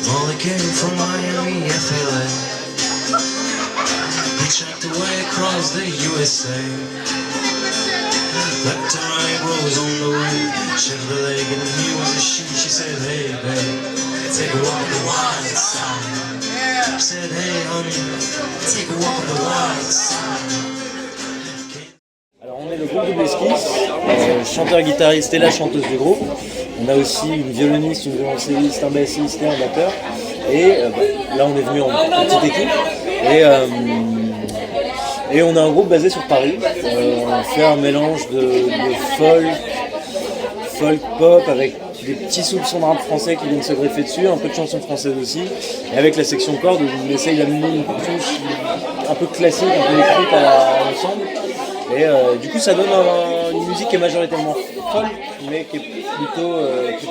Molly came from Miami, FLA. He checked away across the USA. Left her eyebrows on the way. Shoved the leg and he was a she said, hey babe, take a walk on the wild side. She said, hey honey, take a walk on the wild side. Alors on est le groupe Double Esquisse, chanteur-guitariste et la chanteuse du groupe. On a aussi une violoniste, une violoncelliste, un bassiste et un batteur. Et là on est venu en petite équipe. Et on a un groupe basé sur Paris. On fait un mélange de folk pop avec des petits soupçons de rap français qui viennent se greffer dessus, un peu de chansons françaises aussi. Et avec la section cordes, on essaye d'amener une touche un peu classique, un peu écrite à l'ensemble. Et du coup ça donne une musique qui est majoritairement folk, mais qui est plutôt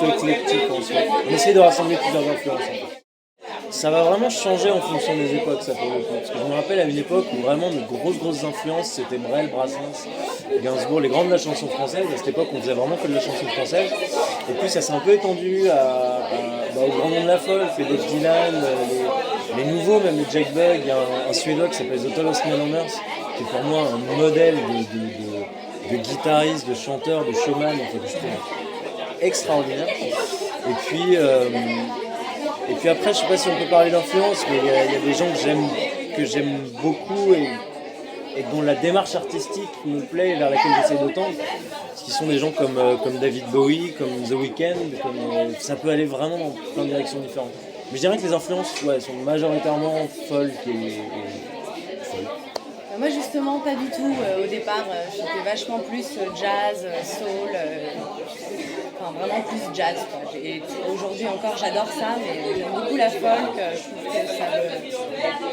éclectique en soi. On essaie de rassembler plusieurs influences. Ça va vraiment changer en fonction des époques, ça pour le coup. Parce que je me rappelle à une époque où vraiment de grosses influences, c'était Brel, Brassens, Gainsbourg, les grands de la chanson française. À cette époque, on faisait vraiment que de la chanson française. Et puis ça s'est un peu étendu au grand nom de la folk, les Bob Dylan, les nouveaux, même les Jack Bugg. Il y a un Suédois qui s'appelle The Tallest Man on Earth, qui est pour moi un modèle de guitariste, de chanteur, de showman, en fait, je trouve extraordinaire. Et puis après, je sais pas si on peut parler d'influence, mais il y a des gens que j'aime beaucoup et dont la démarche artistique me plaît, vers laquelle j'essaie de tendre. Ce qui sont des gens comme David Bowie, comme The Weeknd, ça peut aller vraiment dans plein de directions différentes. Mais je dirais que les influences sont majoritairement folk et folk. Moi justement pas du tout, au départ j'étais vachement plus jazz, soul, enfin vraiment plus jazz quoi. Et aujourd'hui encore j'adore ça, mais j'aime beaucoup la folk, je trouve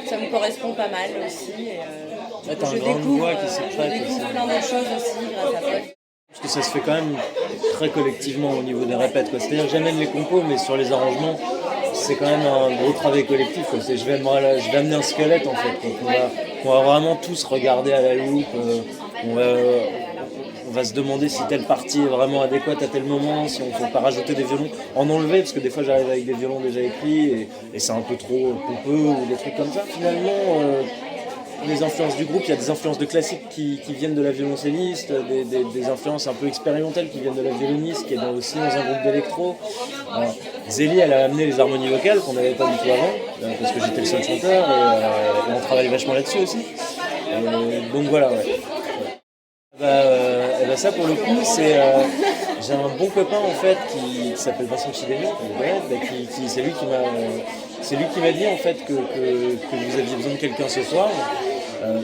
que ça me correspond pas mal aussi. Et, t'as une grande voix qui se prête. Je découvre plein d'autres choses aussi grâce à ça. Parce que ça se fait quand même très collectivement au niveau des répètes, quoi. C'est-à-dire j'amène les compos, mais sur les arrangements, c'est quand même un gros travail collectif, quoi. Je vais amener un squelette en fait, quoi. On va vraiment tous regarder à la loupe, on va se demander si telle partie est vraiment adéquate à tel moment, si on ne faut pas rajouter des violons, en enlever, parce que des fois j'arrive avec des violons déjà écrits et c'est un peu trop pompeux ou des trucs comme ça. Finalement, les influences du groupe, il y a des influences de classiques qui viennent de la violoncelliste, des influences un peu expérimentales qui viennent de la violoniste, qui est aussi dans un groupe d'électro. Zélie, elle a amené les harmonies vocales qu'on n'avait pas du tout avant, parce que j'étais le seul chanteur et on travaille vachement là-dessus aussi. Donc voilà, ouais. Ça pour le coup, j'ai un bon copain en fait qui s'appelle Vincent Chidémy, c'est lui qui m'a dit en fait que vous aviez besoin de quelqu'un ce soir.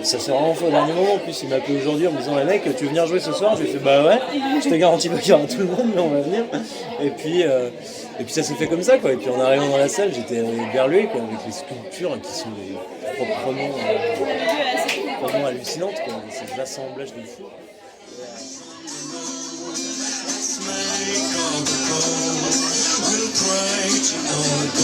Ça s'est vraiment fait au dernier moment. En plus, il m'a appelé aujourd'hui en me disant mec, tu veux venir jouer ce soir? Je lui ai fait bah ouais, je te garantis pas qu'il y aura tout le monde, mais on va venir. Et puis ça s'est fait comme ça quoi. Et puis en arrivant dans la salle, j'étais berlué quoi, avec les sculptures qui sont proprement hallucinantes quoi. C'est de l'assemblage de fou. We'll pray to know